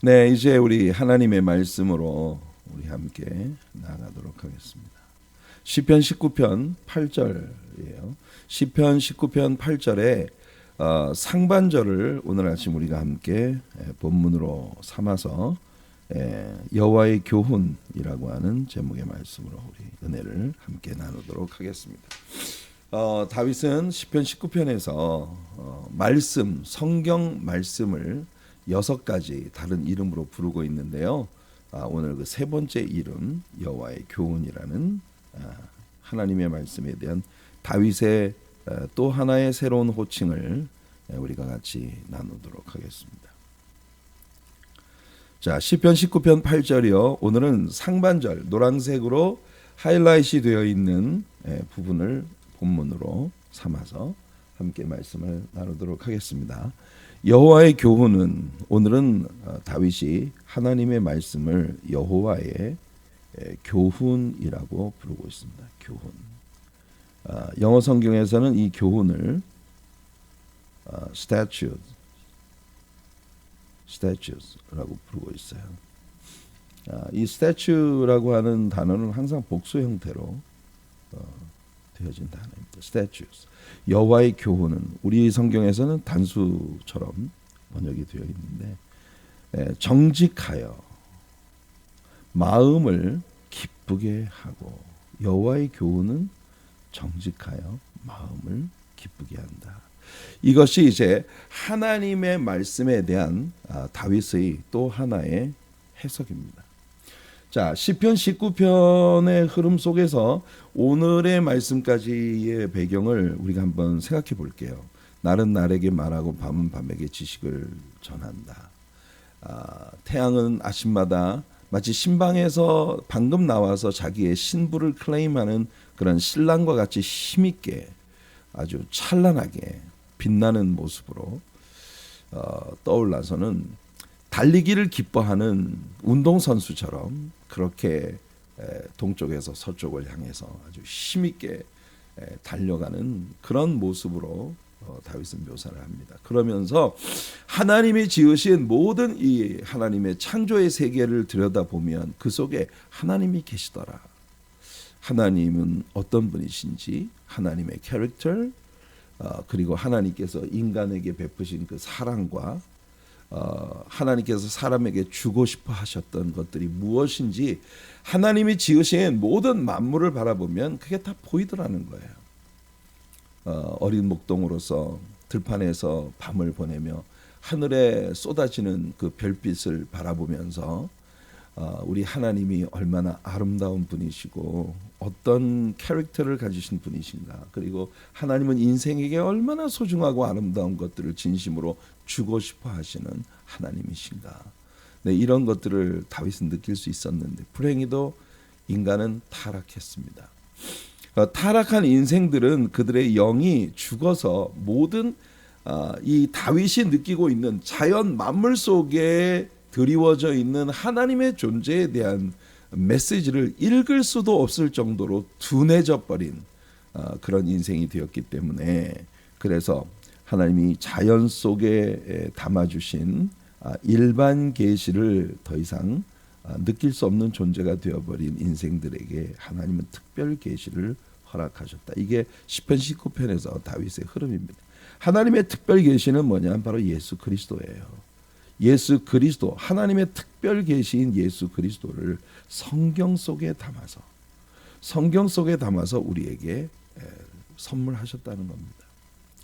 네, 이제 우리 하나님의 말씀으로 우리 함께 나가도록 하겠습니다. 시편 19편 8절이에요. 시편 19편 8절에 상반절을 오늘 아침 우리가 함께 본문으로 삼아서 여호와의 교훈이라고 하는 제목의 말씀으로 우리 은혜를 함께 나누도록 하겠습니다. 다윗은 시편 19편에서 말씀, 성경 말씀을 6가지 다른 이름으로 부르고 있는데요. 오늘 그 세 번째 이름 여호와의 교훈이라는 하나님의 말씀에 대한 다윗의 또 하나의 새로운 호칭을 우리가 같이 나누도록 하겠습니다. 자, 시편 19편 8절이요. 오늘은 상반절 노란색으로 하이라이트이 되어 있는 부분을 본문으로 삼아서 함께 말씀을 나누도록 하겠습니다. 여호와의 교훈은 오늘은 다윗이 하나님의 말씀을 여호와의 교훈이라고 부르고 있습니다. 교훈. 영어 성경에서는 이 교훈을 statues라고 부르고 있어요. 이 statue라고 하는 단어는 항상 복수 형태로 되어진 단어입니다. statues. 여호와의 교훈은 우리 성경에서는 단수처럼 번역이 되어 있는데 정직하여 마음을 기쁘게 하고 여호와의 교훈은 정직하여 마음을 기쁘게 한다. 이것이 이제 하나님의 말씀에 대한 다윗의 또 하나의 해석입니다. 자, 시편 19편의 흐름 속에서 오늘의 말씀까지의 배경을 우리가 한번 생각해 볼게요. 날은 날에게 말하고 밤은 밤에게 지식을 전한다. 태양은 아침마다 마치 신방에서 방금 나와서 자기의 신부를 클레임하는 그런 신랑과 같이 힘있게 아주 찬란하게 빛나는 모습으로 떠올라서는 달리기를 기뻐하는 운동선수처럼 그렇게 동쪽에서 서쪽을 향해서 아주 힘있게 달려가는 그런 모습으로 다윗은 묘사를 합니다. 그러면서 하나님이 지으신 모든 이 하나님의 창조의 세계를 들여다보면 그 속에 하나님이 계시더라. 하나님은 어떤 분이신지 하나님의 캐릭터 그리고 하나님께서 인간에게 베푸신 그 사랑과 하나님께서 사람에게 주고 싶어 하셨던 것들이 무엇인지 하나님이 지으신 모든 만물을 바라보면 그게 다 보이더라는 거예요. 어린 목동으로서 들판에서 밤을 보내며 하늘에 쏟아지는 그 별빛을 바라보면서 우리 하나님이 얼마나 아름다운 분이시고 어떤 캐릭터를 가지신 분이신가, 그리고 하나님은 인생에게 얼마나 소중하고 아름다운 것들을 진심으로 주고 싶어 하시는 하나님이신가. 네, 이런 것들을 다윗은 느낄 수 있었는데 불행히도 인간은 타락했습니다. 타락한 인생들은 그들의 영이 죽어서 모든 이 다윗이 느끼고 있는 자연 만물 속에 드리워져 있는 하나님의 존재에 대한 메시지를 읽을 수도 없을 정도로 둔해져 버린 그런 인생이 되었기 때문에, 그래서 하나님이 자연 속에 담아주신 일반 계시를 더 이상 느낄 수 없는 존재가 되어버린 인생들에게 하나님은 특별 계시를 허락하셨다. 이게 시편 19편에서 다윗의 흐름입니다. 하나님의 특별 계시는 뭐냐? 바로 예수 그리스도예요. 예수 그리스도, 하나님의 특별 계시인 예수 그리스도를 성경 속에 담아서 우리에게 선물하셨다는 겁니다.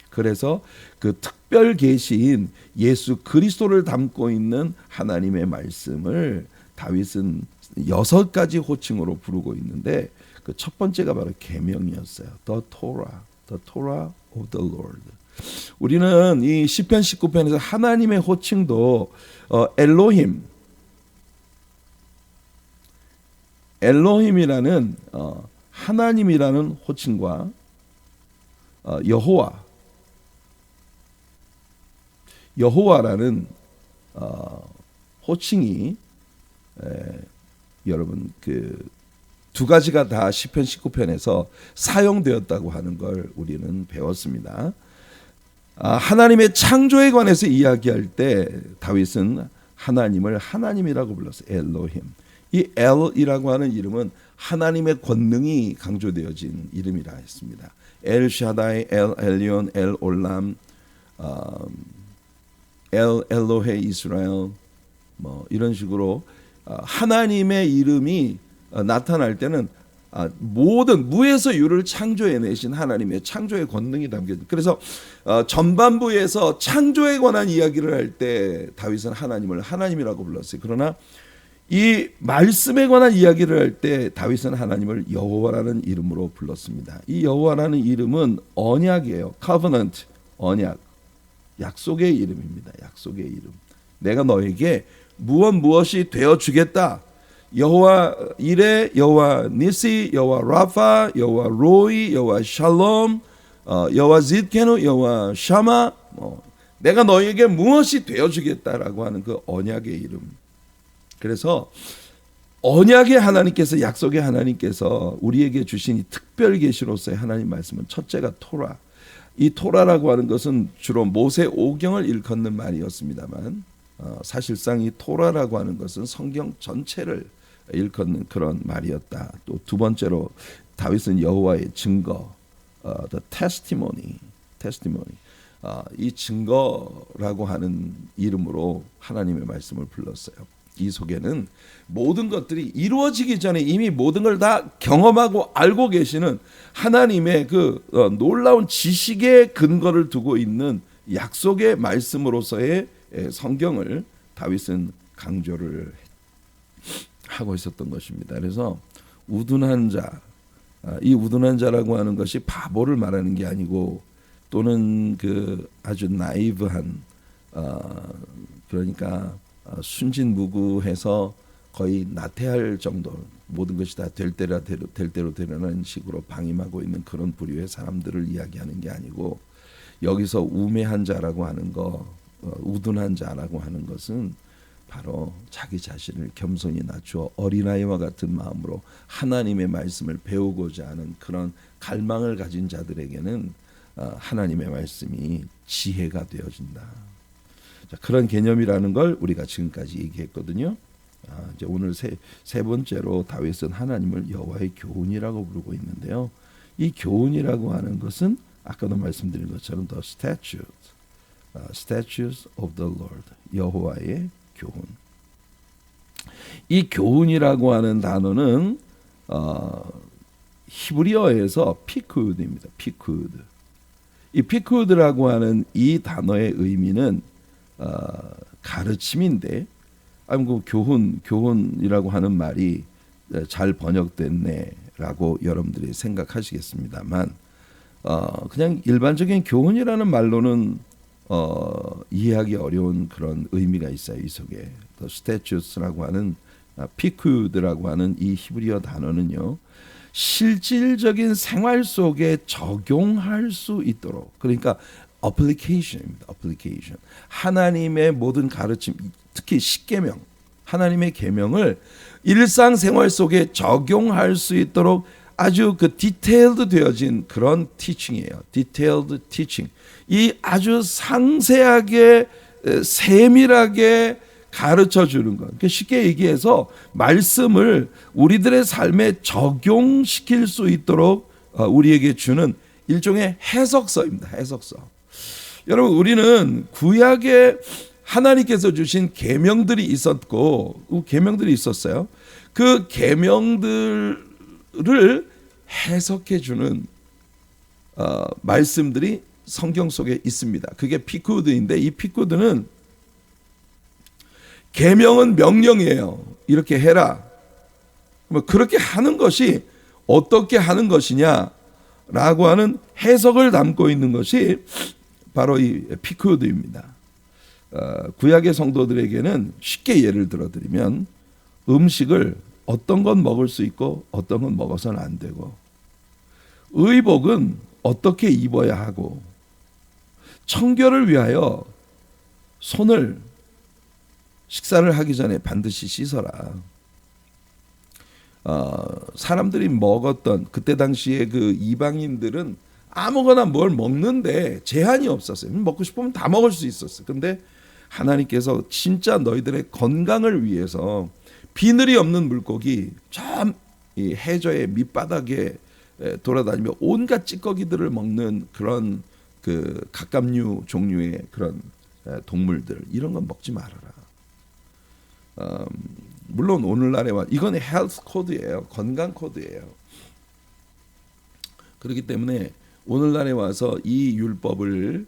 그래서 그 특별 계시인 예수 그리스도를 담고 있는 하나님의 말씀을 다윗은 6가지 호칭으로 부르고 있는데 그 첫 번째가 바로 계명이었어요. The Torah of the Lord. 우리는 이 시편 19편에서 하나님의 호칭도 엘로힘이라는 하나님이라는 호칭과 여호와라는 호칭이 여러분 그 두 가지가 다 시편 19편에서 사용되었다고 하는 걸 우리는 배웠습니다. 하나님의 창조에 관해서 이야기할 때 다윗은 하나님을 하나님이라고 불렀어요. 엘로힘. 이 엘이라고 하는 이름은 하나님의 권능이 강조되어진 이름이라 했습니다. 엘 샤다이, 엘 엘리온, 엘 올람, 엘 엘로헤 이스라엘, 뭐 이런 식으로 하나님의 이름이 나타날 때는 모든 무에서 유를 창조해내신 하나님의 창조의 권능이 담겨진. 그래서 전반부에서 창조에 관한 이야기를 할 때 다윗은 하나님을 하나님이라고 불렀어요. 그러나 이 말씀에 관한 이야기를 할 때 다윗은 하나님을 여호와라는 이름으로 불렀습니다. 이 여호와라는 이름은 언약이에요. covenant, 언약, 약속의 이름입니다. 약속의 이름. 내가 너에게 무엇이 되어 주겠다. 여호와 이레, 여호와 니시, 여호와 라파, 여호와 로이, 여호와 샬롬, 여호와 짓케노, 여호와 샤마. 내가 너에게 무엇이 되어 주겠다라고 하는 그 언약의 이름. 그래서 언약의 하나님께서, 약속의 하나님께서 우리에게 주신 이 특별 계시로서의 하나님 말씀은 첫째가 토라. 이 토라라고 하는 것은 주로 모세 오경을 일컫는 말이었습니다만 사실상 이 토라라고 하는 것은 성경 전체를 일컫는 그런 말이었다. 또 두 번째로 다윗은 여호와의 증거, the testimony, 이 증거라고 하는 이름으로 하나님의 말씀을 불렀어요. 이 속에는 모든 것들이 이루어지기 전에 이미 모든 걸 다 경험하고 알고 계시는 하나님의 그 놀라운 지식의 근거를 두고 있는 약속의 말씀으로서의 성경을 다윗은 강조를 하고 있었던 것입니다. 그래서 우둔한 자, 이 우둔한 자라고 하는 것이 바보를 말하는 게 아니고 또는 그 아주 나이브한 그러니까 순진무구해서 거의 나태할 정도, 모든 것이 다 될 대로 되려는 식으로 방임하고 있는 그런 부류의 사람들을 이야기하는 게 아니고 여기서 우매한 자라고 하는 거, 우둔한 자라고 하는 것은 바로 자기 자신을 겸손히 낮추어 어린아이와 같은 마음으로 하나님의 말씀을 배우고자 하는 그런 갈망을 가진 자들에게는 하나님의 말씀이 지혜가 되어진다. 자, 그런 개념이라는 걸 우리가 지금까지 얘기했거든요. 이제 오늘 세 번째로 다윗은 하나님을 여호와의 교훈이라고 부르고 있는데요. 이 교훈이라고 하는 것은 아까도 말씀드린 것처럼 the statutes of the Lord, 여호와의 교훈. 이 교훈이라고 하는 단어는 히브리어에서 피쿠드입니다. 피쿠드. 이 피쿠드라고 하는 이 단어의 의미는 가르침인데, 그 교훈이라고 하는 말이 잘 번역됐네라고 여러분들이 생각하시겠습니다만, 그냥 일반적인 교훈이라는 말로는 이해하기 어려운 그런 의미가 있어요. 이 속에 The statutes라고 하는 피쿠드라고 하는 이 히브리어 단어는요, 실질적인 생활 속에 적용할 수 있도록, 그러니까 application입니다. application. 하나님의 모든 가르침, 특히 십계명, 하나님의 계명을 일상생활 속에 적용할 수 있도록 아주 그 디테일드 되어진 그런 티칭이에요. 디테일드 티칭. 이 아주 상세하게 세밀하게 가르쳐 주는 것. 쉽게 얘기해서 말씀을 우리들의 삶에 적용시킬 수 있도록 우리에게 주는 일종의 해석서입니다. 해석서. 여러분, 우리는 구약에 하나님께서 주신 계명들이 있었고, 계명들이 있었어요. 그 계명들을 해석해 주는 말씀들이 성경 속에 있습니다. 그게 피쿠드인데, 이 피쿠드는 계명은 명령이에요. 이렇게 해라. 그렇게 하는 것이 어떻게 하는 것이냐라고 하는 해석을 담고 있는 것이 바로 이 피쿠드입니다. 구약의 성도들에게는 쉽게 예를 들어드리면 음식을 어떤 건 먹을 수 있고 어떤 건 먹어서는 안 되고, 의복은 어떻게 입어야 하고, 청결을 위하여 손을 식사를 하기 전에 반드시 씻어라. 사람들이 먹었던 그때 당시에 그 이방인들은 아무거나 뭘 먹는데 제한이 없었어요. 먹고 싶으면 다 먹을 수 있었어요. 근데 하나님께서 진짜 너희들의 건강을 위해서 비늘이 없는 물고기 참 이 해저의 밑바닥에 돌아다니며 온갖 찌꺼기들을 먹는 그런 그 갑각류 종류의 그런 동물들, 이런 건 먹지 말아라. 물론 오늘날에 이건 헬스 코드예요. 건강 코드예요. 그렇기 때문에 오늘날에 와서 이 율법을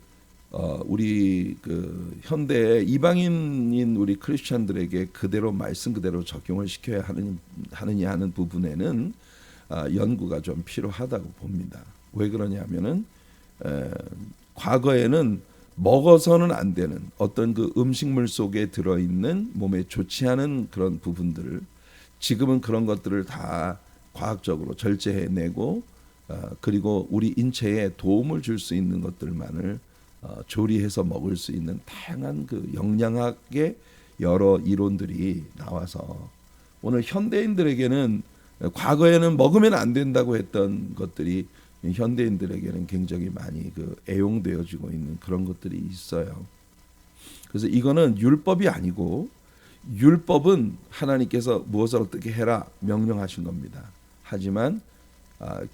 우리 그 현대 이방인인 우리 크리스천들에게 그대로 말씀 그대로 적용을 시켜야 하느냐 하는 부분에는 연구가 좀 필요하다고 봅니다. 왜 그러냐면은 과거에는 먹어서는 안 되는 어떤 그 음식물 속에 들어있는 몸에 좋지 않은 그런 부분들을 지금은 그런 것들을 다 과학적으로 절제해내고 그리고 우리 인체에 도움을 줄 수 있는 것들만을 조리해서 먹을 수 있는 다양한 그 영양학의 여러 이론들이 나와서 오늘 현대인들에게는 과거에는 먹으면 안 된다고 했던 것들이 현대인들에게는 굉장히 많이 그 애용되어지고 있는 그런 것들이 있어요. 그래서 이거는 율법이 아니고 율법은 하나님께서 무엇을 어떻게 해라 명령하신 겁니다. 하지만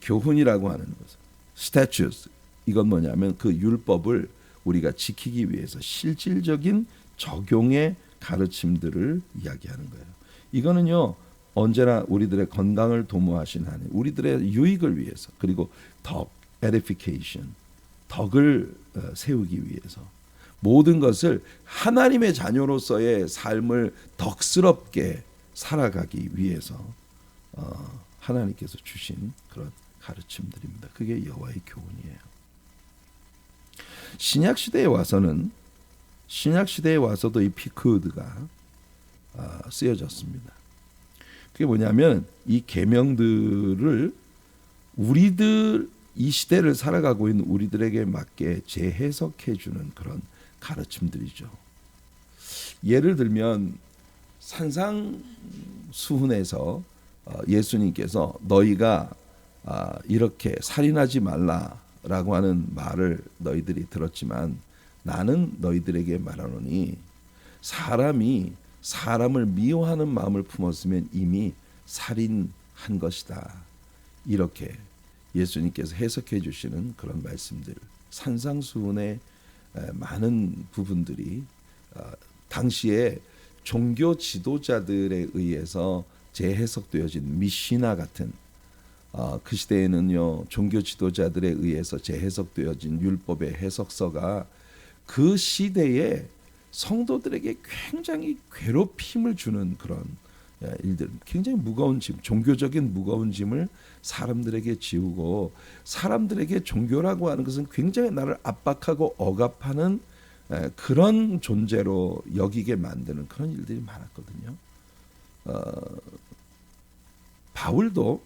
교훈이라고 하는 것은 statutes, 이건 뭐냐면 그 율법을 우리가 지키기 위해서 실질적인 적용의 가르침들을 이야기하는 거예요. 이거는요 언제나 우리들의 건강을 도모하신 하나님, 우리들의 유익을 위해서, 그리고 덕, edification, 덕을 세우기 위해서, 모든 것을 하나님의 자녀로서의 삶을 덕스럽게 살아가기 위해서 하나님께서 주신 그런 가르침들입니다. 그게 여호와의 교훈이에요. 신약 시대에 와서도 이 피크드가 쓰여졌습니다. 그게 뭐냐면 이 계명들을 우리들 이 시대를 살아가고 있는 우리들에게 맞게 재해석해 주는 그런 가르침들이죠. 예를 들면 산상수훈에서 예수님께서 너희가 이렇게 살인하지 말라라고 하는 말을 너희들이 들었지만 나는 너희들에게 말하노니 사람이 사람을 미워하는 마음을 품었으면 이미 살인한 것이다. 이렇게 예수님께서 해석해 주시는 그런 말씀들, 산상수훈의 많은 부분들이 당시에 종교 지도자들에 의해서 재해석되어진 미시나 같은 그 시대에는요 종교 지도자들에 의해서 재해석되어진 율법의 해석서가 그 시대에 성도들에게 굉장히 괴롭힘을 주는 그런 일들, 굉장히 무거운 짐, 종교적인 무거운 짐을 사람들에게 지우고 사람들에게 종교라고 하는 것은 굉장히 나를 압박하고 억압하는 그런 존재로 여기게 만드는 그런 일들이 많았거든요. 바울도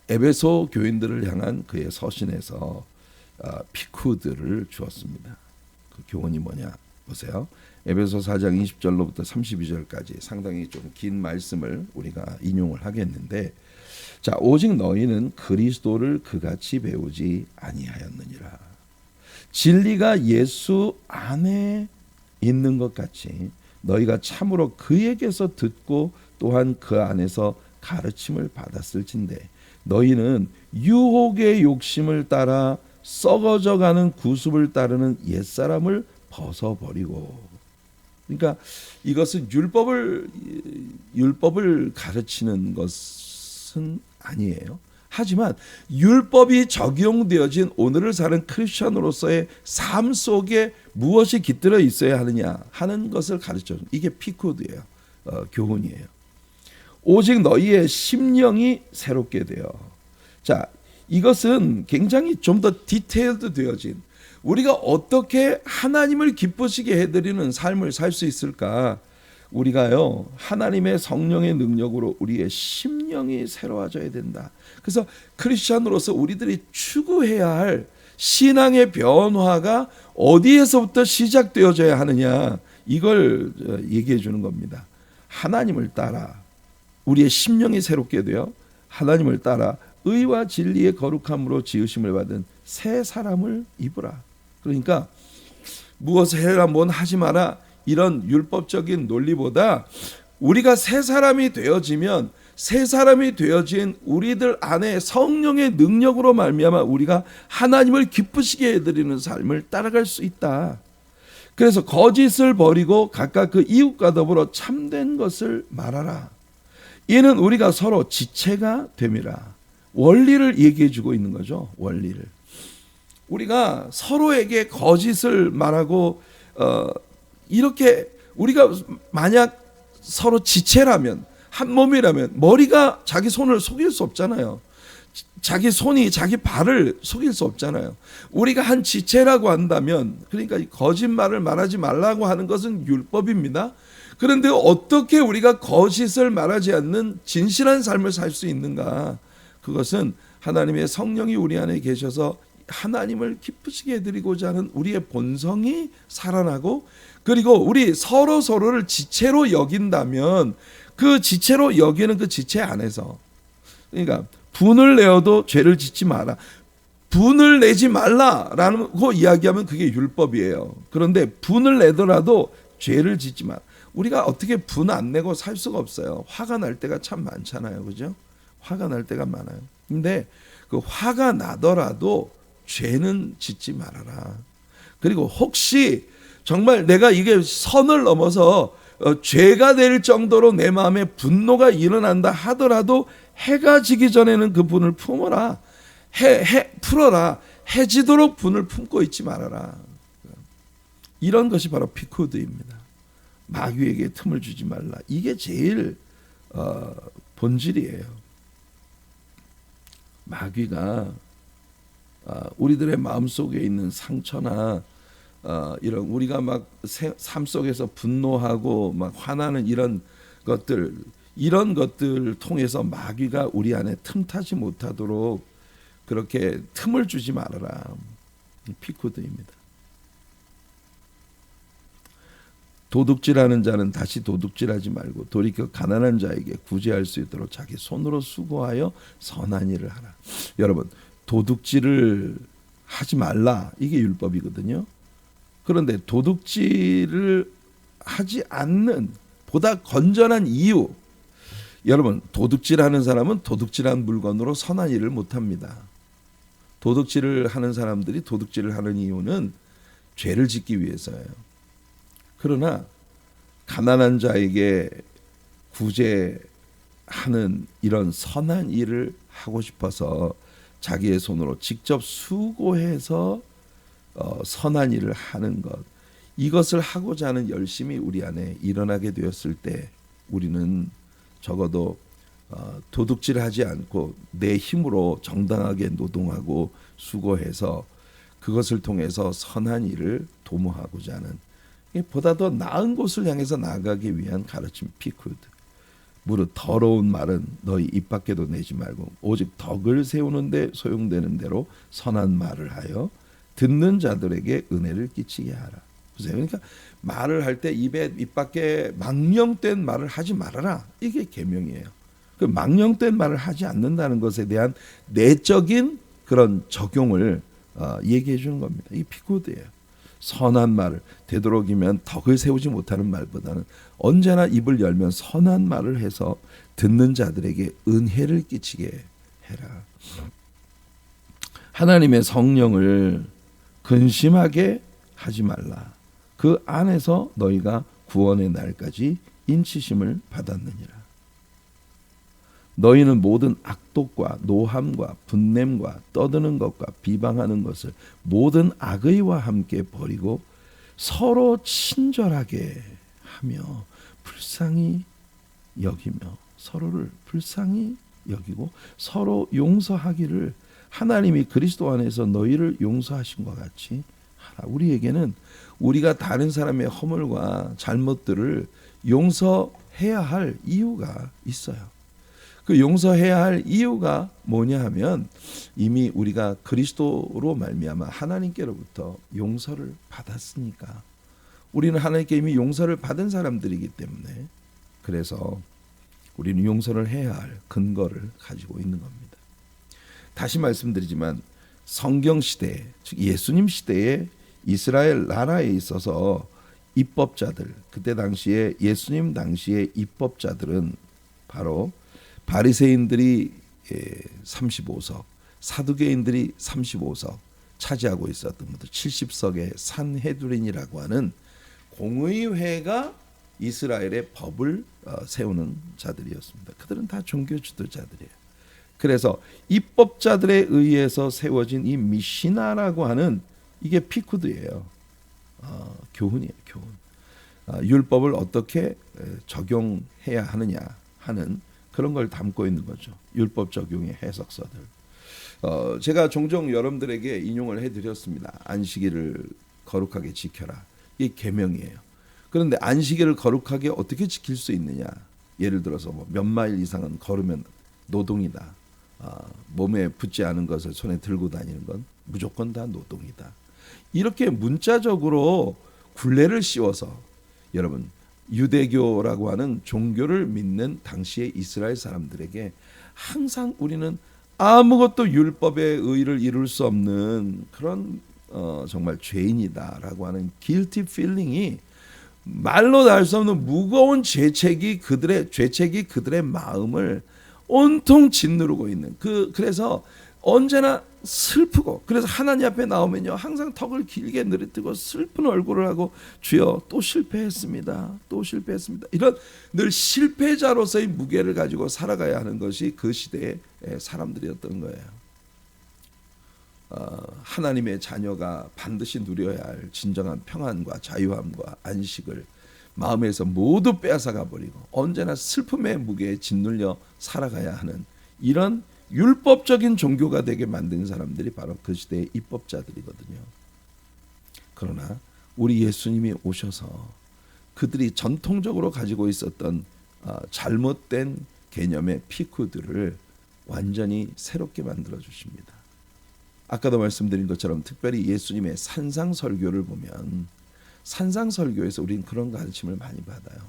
에베소 교인들을 향한 그의 서신에서 피쿠드를 주었습니다. 그 교훈이 뭐냐 보세요. 에베소 4장 20절로부터 32절까지 상당히 좀 긴 말씀을 우리가 인용을 하겠는데, 자, 오직 너희는 그리스도를 그같이 배우지 아니하였느니라. 진리가 예수 안에 있는 것 같이 너희가 참으로 그에게서 듣고 또한 그 안에서 가르침을 받았을진대 너희는 유혹의 욕심을 따라 썩어져가는 구습을 따르는 옛사람을 벗어버리고. 그러니까 이것은 율법을 가르치는 것은 아니에요. 하지만 율법이 적용되어진 오늘을 사는 크리스천으로서의 삶 속에 무엇이 깃들어 있어야 하느냐 하는 것을 가르쳐. 이게 피코드예요. 교훈이에요. 오직 너희의 심령이 새롭게 되어. 자, 이것은 굉장히 좀 더 디테일드 되어진, 우리가 어떻게 하나님을 기쁘시게 해드리는 삶을 살 수 있을까? 우리가요 하나님의 성령의 능력으로 우리의 심령이 새로워져야 된다. 그래서 크리스천으로서 우리들이 추구해야 할 신앙의 변화가 어디에서부터 시작되어져야 하느냐, 이걸 얘기해 주는 겁니다. 하나님을 따라 우리의 심령이 새롭게 되어 하나님을 따라 의와 진리의 거룩함으로 지으심을 받은 새 사람을 입으라. 그러니까 무엇을 해라 뭔 하지 마라 이런 율법적인 논리보다 우리가 새 사람이 되어지면 새 사람이 되어진 우리들 안에 성령의 능력으로 말미암아 우리가 하나님을 기쁘시게 해드리는 삶을 따라갈 수 있다. 그래서 거짓을 버리고 각각 그 이웃과 더불어 참된 것을 말하라. 이는 우리가 서로 지체가 됨이라. 원리를 얘기해 주고 있는 거죠. 원리를. 우리가 서로에게 거짓을 말하고 이렇게 우리가 만약 서로 지체라면 한 몸이라면 머리가 자기 손을 속일 수 없잖아요. 자기 손이 자기 발을 속일 수 없잖아요. 우리가 한 지체라고 한다면 그러니까 거짓말을 말하지 말라고 하는 것은 율법입니다. 그런데 어떻게 우리가 거짓을 말하지 않는 진실한 삶을 살 수 있는가? 그것은 하나님의 성령이 우리 안에 계셔서 하나님을 기쁘시게 해드리고자 하는 우리의 본성이 살아나고 그리고 우리 서로를 지체로 여긴다면 그 지체로 여기는 그 지체 안에서 그러니까 분을 내어도 죄를 짓지 마라. 분을 내지 말라라는 거 이야기하면 그게 율법이에요. 그런데 분을 내더라도 죄를 짓지 마라. 우리가 어떻게 분 안 내고 살 수가 없어요. 화가 날 때가 참 많잖아요. 그죠? 화가 날 때가 많아요. 근데 그 화가 나더라도 죄는 짓지 말아라. 그리고 혹시 정말 내가 이게 선을 넘어서 죄가 될 정도로 내 마음에 분노가 일어난다 하더라도 해가 지기 전에는 그 분을 품어라. 풀어라. 해지도록 분을 품고 있지 말아라. 이런 것이 바로 피코드입니다. 마귀에게 틈을 주지 말라. 이게 제일 본질이에요. 마귀가 우리들의 마음속에 있는 상처나 이런 우리가 막 삶 속에서 분노하고 막 화나는 이런 것들을 통해서 마귀가 우리 안에 틈타지 못하도록 그렇게 틈을 주지 말아라. 피코드입니다. 도둑질하는 자는 다시 도둑질하지 말고 돌이켜 가난한 자에게 구제할 수 있도록 자기 손으로 수고하여 선한 일을 하라. 여러분, 도둑질을 하지 말라. 이게 율법이거든요. 그런데 도둑질을 하지 않는 보다 건전한 이유. 여러분, 도둑질하는 사람은 도둑질한 물건으로 선한 일을 못합니다. 도둑질을 하는 사람들이 도둑질을 하는 이유는 죄를 짓기 위해서예요. 그러나 가난한 자에게 구제하는 이런 선한 일을 하고 싶어서 자기의 손으로 직접 수고해서 선한 일을 하는 것, 이것을 하고자 하는 열심이 우리 안에 일어나게 되었을 때 우리는 적어도 도둑질하지 않고 내 힘으로 정당하게 노동하고 수고해서 그것을 통해서 선한 일을 도모하고자 하는 보다 더 나은 곳을 향해서 나아가기 위한 가르침 피쿠드. 무릇 더러운 말은 너희 입 밖에도 내지 말고 오직 덕을 세우는데 소용되는 대로 선한 말을 하여 듣는 자들에게 은혜를 끼치게 하라. 보세요. 그러니까 말을 할 때 입 밖에 망령된 말을 하지 말아라. 이게 계명이에요. 그 망령된 말을 하지 않는다는 것에 대한 내적인 그런 적용을 얘기해 주는 겁니다. 이 피코드예요. 선한 말을 되도록이면 덕을 세우지 못하는 말보다는 언제나 입을 열면 선한 말을 해서 듣는 자들에게 은혜를 끼치게 해라. 하나님의 성령을 근심하게 하지 말라. 그 안에서 너희가 구원의 날까지 인치심을 받았느니라. 너희는 모든 악독과 노함과 분냄과 떠드는 것과 비방하는 것을 모든 악의와 함께 버리고 서로 친절하게 하며 불쌍히 여기며 서로를 불쌍히 여기고 서로 용서하기를 하나님이 그리스도 안에서 너희를 용서하신 것 같이 하라. 우리에게는 우리가 다른 사람의 허물과 잘못들을 용서해야 할 이유가 있어요. 그 용서해야 할 이유가 뭐냐 하면 이미 우리가 그리스도로 말미암아 하나님께로부터 용서를 받았으니까. 우리는 하나님께 이미 용서를 받은 사람들이기 때문에 그래서 우리는 용서를 해야 할 근거를 가지고 있는 겁니다. 다시 말씀드리지만 성경 시대, 즉 예수님 시대에 이스라엘 나라에 있어서 입법자들, 그때 당시에 예수님 당시의 입법자들은 바로 바리새인들이 35석, 사두개인들이 35석 차지하고 있었던 것도 70석의 산헤드린이라고 하는 공의회가 이스라엘의 법을 세우는 자들이었습니다. 그들은 다 종교 지도자들이에요. 그래서 입법자들에 의해서 세워진 이 미시나라고 하는 이게 피쿠드예요. 교훈이에요, 교훈. 율법을 어떻게 적용해야 하느냐 하는 그런 걸 담고 있는 거죠. 율법 적용의 해석서들. 제가 종종 여러분들에게 인용을 해드렸습니다. 안식일을 거룩하게 지켜라. 이게 계명이에요. 그런데 안식일을 거룩하게 어떻게 지킬 수 있느냐? 예를 들어서 몇 마일 이상은 걸으면 노동이다. 몸에 붙지 않은 것을 손에 들고 다니는 건 무조건 다 노동이다. 이렇게 문자적으로 굴레를 씌워서 여러분 유대교라고 하는 종교를 믿는 당시의 이스라엘 사람들에게 항상 우리는 아무것도 율법의 의를 이룰 수 없는 그런 정말 죄인이다라고 하는 guilty feeling이 말로 다 할 수 없는 무거운 죄책이 그들의 마음을 온통 짓누르고 있는 그래서 언제나 슬프고 그래서 하나님 앞에 나오면요 항상 턱을 길게 내리뜨고 슬픈 얼굴을 하고 주여 또 실패했습니다. 또 실패했습니다. 이런 늘 실패자로서의 무게를 가지고 살아가야 하는 것이 그 시대의 사람들이었던 거예요. 하나님의 자녀가 반드시 누려야 할 진정한 평안과 자유함과 안식을 마음에서 모두 빼앗아가 버리고 언제나 슬픔의 무게에 짓눌려 살아가야 하는 이런 율법적인 종교가 되게 만든 사람들이 바로 그 시대의 입법자들이거든요. 그러나 우리 예수님이 오셔서 그들이 전통적으로 가지고 있었던 잘못된 개념의 피쿠들을 완전히 새롭게 만들어 주십니다. 아까도 말씀드린 것처럼 특별히 예수님의 산상설교를 보면 산상설교에서 우리는 그런 가르침을 많이 받아요.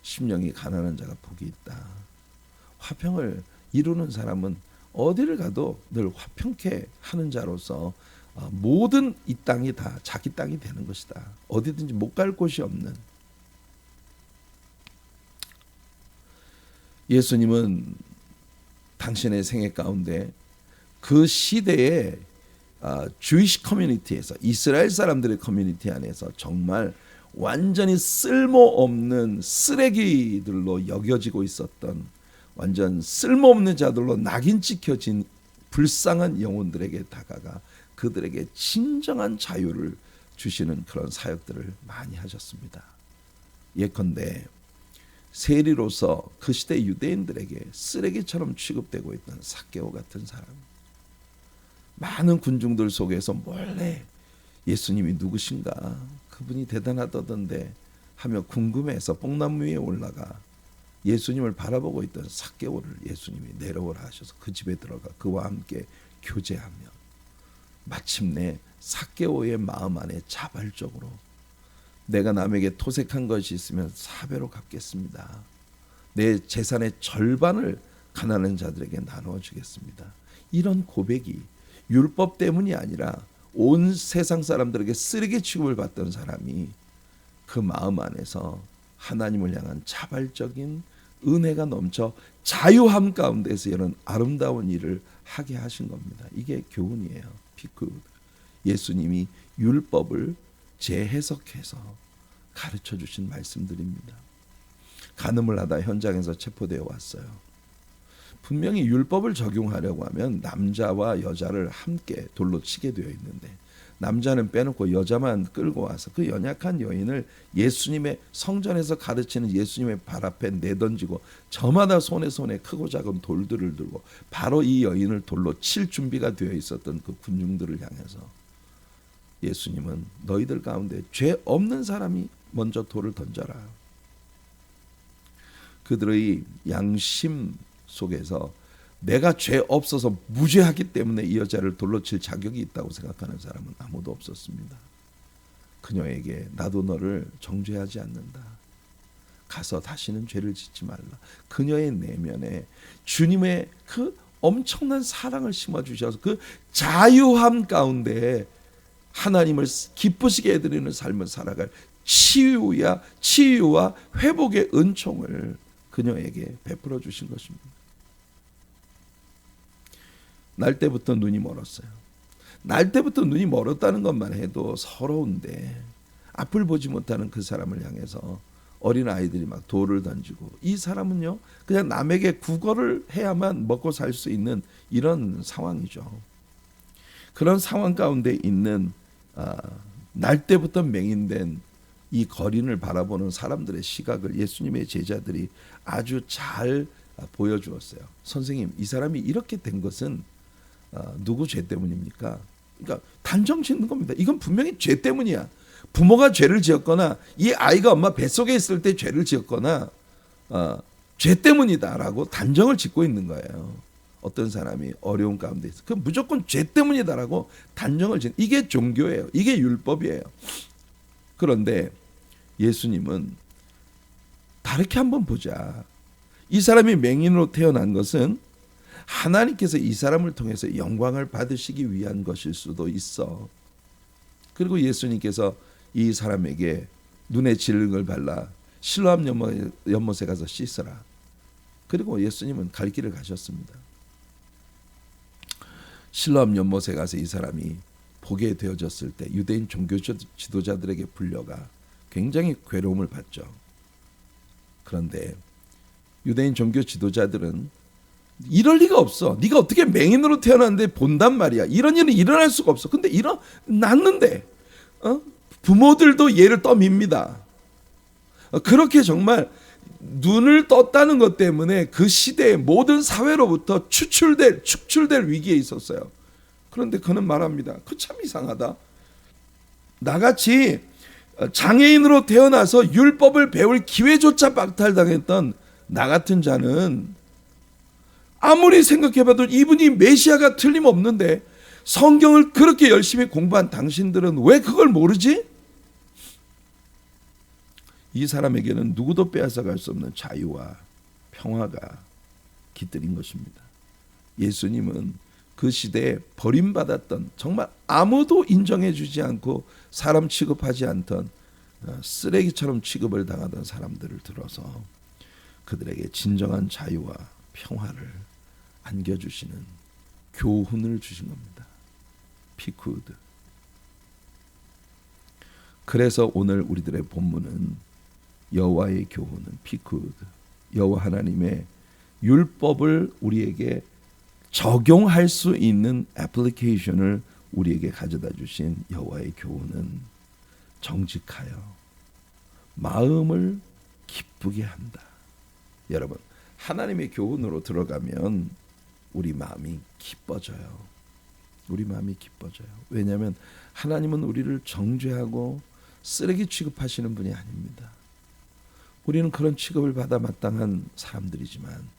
심령이 가난한 자가 복이 있다. 화평을 이루는 사람은 어디를 가도 늘 화평케 하는 자로서 모든 이 땅이 다 자기 땅이 되는 것이다. 어디든지 못 갈 곳이 없는. 예수님은 당신의 생애 가운데 그 시대에 주이시 커뮤니티에서 이스라엘 사람들의 커뮤니티 안에서 정말 완전히 쓸모없는 쓰레기들로 여겨지고 있었던 완전 쓸모없는 자들로 낙인 찍혀진 불쌍한 영혼들에게 다가가 그들에게 진정한 자유를 주시는 그런 사역들을 많이 하셨습니다. 예컨대 세리로서 그 시대 유대인들에게 쓰레기처럼 취급되고 있던 삭개오 같은 사람, 많은 군중들 속에서 몰래 예수님이 누구신가, 그분이 대단하다던데 하며 궁금해서 뽕나무 위에 올라가 예수님을 바라보고 있던 삭개오를 예수님이 내려오라 하셔서 그 집에 들어가 그와 함께 교제하며 마침내 삭개오의 마음 안에 자발적으로 내가 남에게 토색한 것이 있으면 4배로 갚겠습니다. 내 재산의 절반을 가난한 자들에게 나누어 주겠습니다. 이런 고백이 율법 때문이 아니라 온 세상 사람들에게 쓰레기 취급을 받던 사람이 그 마음 안에서 하나님을 향한 자발적인 은혜가 넘쳐 자유함 가운데서 이런 아름다운 일을 하게 하신 겁니다. 이게 교훈이에요. 피크. 예수님이 율법을 재해석해서 가르쳐 주신 말씀들입니다. 간음을 하다 현장에서 체포되어 왔어요. 분명히 율법을 적용하려고 하면 남자와 여자를 함께 돌로 치게 되어 있는데 남자는 빼놓고 여자만 끌고 와서 그 연약한 여인을 예수님의 성전에서 가르치는 예수님의 발 앞에 내던지고 저마다 손에 크고 작은 돌들을 들고 바로 이 여인을 돌로 칠 준비가 되어 있었던 그 군중들을 향해서 예수님은 너희들 가운데 죄 없는 사람이 먼저 돌을 던져라. 그들의 양심 속에서 내가 죄 없어서 무죄하기 때문에 이 여자를 돌로 칠 자격이 있다고 생각하는 사람은 아무도 없었습니다. 그녀에게 나도 너를 정죄하지 않는다. 가서 다시는 죄를 짓지 말라. 그녀의 내면에 주님의 그 엄청난 사랑을 심어주셔서 그 자유함 가운데 하나님을 기쁘시게 해드리는 삶을 살아갈 치유와 회복의 은총을 그녀에게 베풀어 주신 것입니다. 날 때부터 눈이 멀었어요. 날 때부터 눈이 멀었다는 것만 해도 서러운데 앞을 보지 못하는 그 사람을 향해서 어린 아이들이 막 돌을 던지고, 이 사람은요 그냥 남에게 구걸을 해야만 먹고 살 수 있는 이런 상황이죠. 그런 상황 가운데 있는 날 때부터 맹인된 이 거린을 바라보는 사람들의 시각을 예수님의 제자들이 아주 잘 보여주었어요. 선생님, 이 사람이 이렇게 된 것은 누구 죄 때문입니까? 그러니까 단정 짓는 겁니다. 이건 분명히 죄 때문이야. 부모가 죄를 지었거나 이 아이가 엄마 뱃속에 있을 때 죄를 지었거나 죄 때문이다라고 단정을 짓고 있는 거예요. 어떤 사람이 어려운 가운데 있어. 그 무조건 죄 때문이다라고 단정을 짓는, 이게 종교예요. 이게 율법이에요. 그런데 예수님은 다르게 한번 보자. 이 사람이 맹인으로 태어난 것은 하나님께서 이 사람을 통해서 영광을 받으시기 위한 것일 수도 있어. 그리고 예수님께서 이 사람에게 눈에 진흙을 발라 실로암 연못에 가서 씻으라. 그리고 예수님은 갈 길을 가셨습니다. 실로암 연못에 가서 이 사람이 보게 되어졌을 때 유대인 종교 지도자들에게 불려가 굉장히 괴로움을 받죠. 그런데 유대인 종교 지도자들은 이럴 리가 없어. 네가 어떻게 맹인으로 태어났는데 본단 말이야. 이런 일은 일어날 수가 없어. 근데 났는데 부모들도 얘를 떠밉니다. 그렇게 정말 눈을 떴다는 것 때문에 그 시대의 모든 사회로부터 축출될 위기에 있었어요. 그런데 그는 말합니다. 그 참 이상하다. 나같이 장애인으로 태어나서 율법을 배울 기회조차 박탈당했던 나 같은 자는 아무리 생각해봐도 이분이 메시아가 틀림없는데 성경을 그렇게 열심히 공부한 당신들은 왜 그걸 모르지? 이 사람에게는 누구도 빼앗아갈 수 없는 자유와 평화가 깃들인 것입니다. 예수님은 그 시대에 버림받았던, 정말 아무도 인정해주지 않고 사람 취급하지 않던 쓰레기처럼 취급을 당하던 사람들을 들어서 그들에게 진정한 자유와 평화를 안겨주시는 교훈을 주신 겁니다. 피쿠드. 그래서 오늘 우리들의 본문은 여호와의 교훈은 피쿠드, 여호와 하나님의 율법을 우리에게 적용할 수 있는 애플리케이션을 우리에게 가져다 주신 여호와의 교훈은 정직하여 마음을 기쁘게 한다. 여러분, 하나님의 교훈으로 들어가면 우리 마음이 기뻐져요. 우리 마음이 기뻐져요. 왜냐하면 하나님은 우리를 정죄하고 쓰레기 취급하시는 분이 아닙니다. 우리는 그런 취급을 받아 마땅한 사람들이지만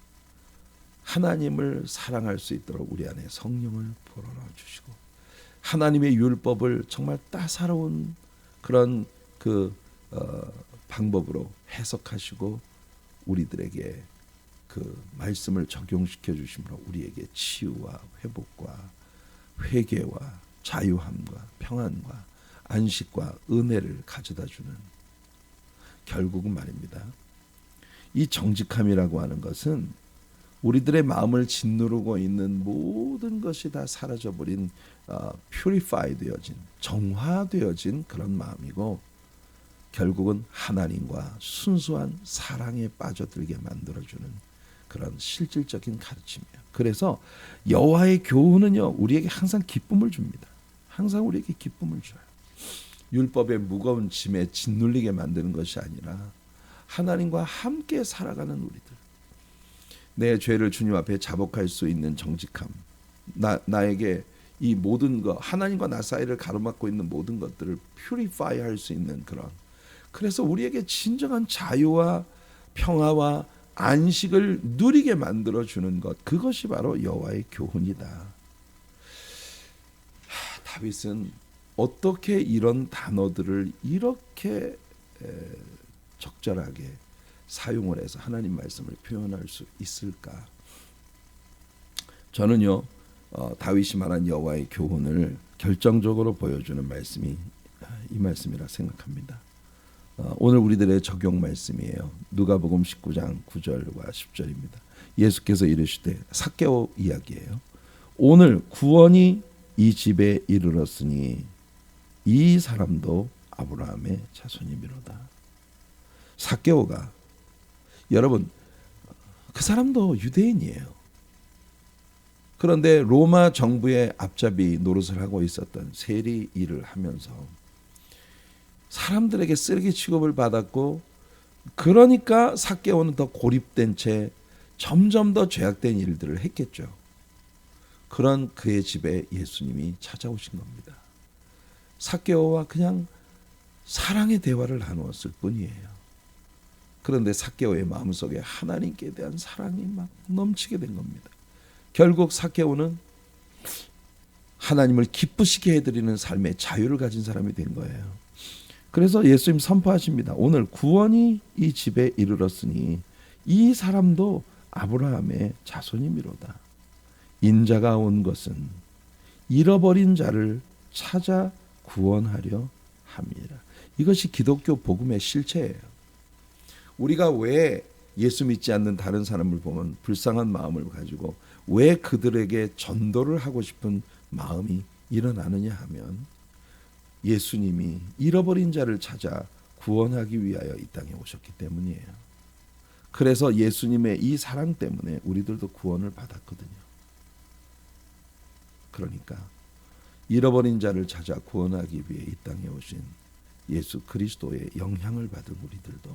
하나님을 사랑할 수 있도록 우리 안에 성령을 불어넣어 주시고 하나님의 율법을 정말 따사로운 그런 방법으로 해석하시고 우리들에게 그 말씀을 적용시켜 주심으로 우리에게 치유와 회복과 회개와 자유함과 평안과 안식과 은혜를 가져다 주는, 결국은 말입니다. 이 정직함이라고 하는 것은 우리들의 마음을 짓누르고 있는 모든 것이 다 사라져버린 purify 되어진, 정화되어진 그런 마음이고, 결국은 하나님과 순수한 사랑에 빠져들게 만들어주는 그런 실질적인 가르침이에요. 그래서 여호와의 교훈은요, 우리에게 항상 기쁨을 줍니다. 항상 우리에게 기쁨을 줘요. 율법의 무거운 짐에 짓눌리게 만드는 것이 아니라 하나님과 함께 살아가는 우리들, 내 죄를 주님 앞에 자복할 수 있는 정직함, 나에게 이 모든 것, 하나님과 나 사이를 가로막고 있는 모든 것들을 퓨리파이 할 수 있는 그런, 그래서 우리에게 진정한 자유와 평화와 안식을 누리게 만들어주는 것, 그것이 바로 여호와의 교훈이다. 다윗은 어떻게 이런 단어들을 이렇게 적절하게 사용을 해서 하나님 말씀을 표현할 수 있을까? 저는요, 다윗이 말한 여호와의 교훈을 결정적으로 보여주는 말씀이 이 말씀이라 생각합니다. 오늘 우리들의 적용 말씀이에요. 누가복음 19장 9절과 10절입니다. 예수께서 이르시되 삭개오 이야기예요. 오늘 구원이 이 집에 이르렀으니 이 사람도 아브라함의 자손이미로다. 삭개오가, 여러분, 그 사람도 유대인이에요. 그런데 로마 정부의 앞잡이 노릇을 하고 있었던 세리 일을 하면서 사람들에게 쓰레기 취급을 받았고, 그러니까 삭개오는 더 고립된 채 점점 더 죄악된 일들을 했겠죠. 그런 그의 집에 예수님이 찾아오신 겁니다. 삭개오와 그냥 사랑의 대화를 나누었을 뿐이에요. 그런데 삭개오의 마음속에 하나님께 대한 사랑이 막 넘치게 된 겁니다. 결국 삭개오는 하나님을 기쁘시게 해드리는 삶의 자유를 가진 사람이 된 거예요. 그래서 예수님 선포하십니다. 오늘 구원이 이 집에 이르렀으니 이 사람도 아브라함의 자손이미로다. 인자가 온 것은 잃어버린 자를 찾아 구원하려 함이라. 이것이 기독교 복음의 실체예요. 우리가 왜 예수 믿지 않는 다른 사람을 보면 불쌍한 마음을 가지고 왜 그들에게 전도를 하고 싶은 마음이 일어나느냐 하면, 예수님이 잃어버린 자를 찾아 구원하기 위하여 이 땅에 오셨기 때문이에요. 그래서 예수님의 이 사랑 때문에 우리들도 구원을 받았거든요. 그러니까 잃어버린 자를 찾아 구원하기 위해 이 땅에 오신 예수 그리스도의 영향을 받은 우리들도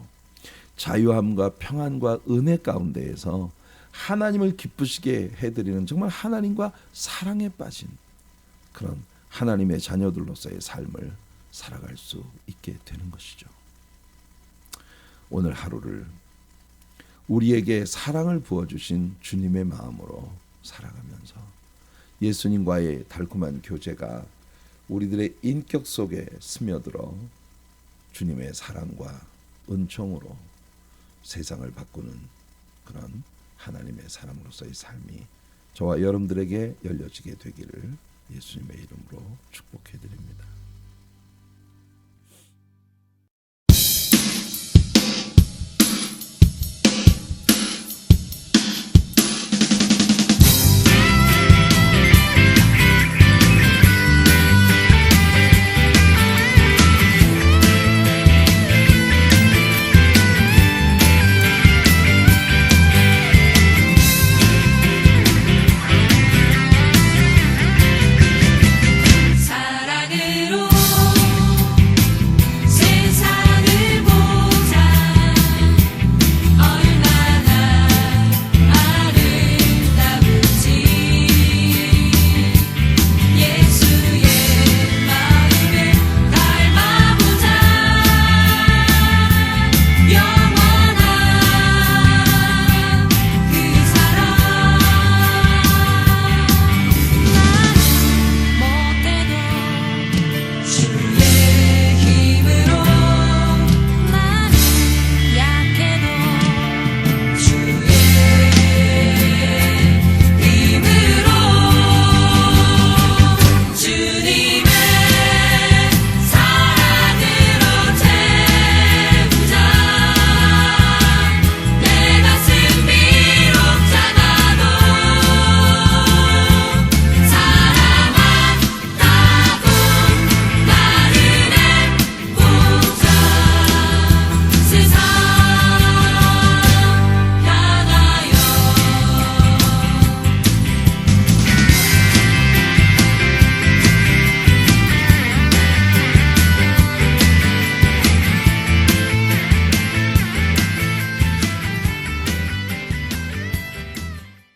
자유함과 평안과 은혜 가운데에서 하나님을 기쁘시게 해드리는, 정말 하나님과 사랑에 빠진 그런 하나님의 자녀들로서의 삶을 살아갈 수 있게 되는 것이죠. 오늘 하루를 우리에게 사랑을 부어주신 주님의 마음으로 살아가면서 예수님과의 달콤한 교제가 우리들의 인격 속에 스며들어 주님의 사랑과 은총으로 세상을 바꾸는 그런 하나님의 사람으로서의 삶이 저와 여러분들에게 열려지게 되기를 예수님의 이름으로 축복해 드립니다.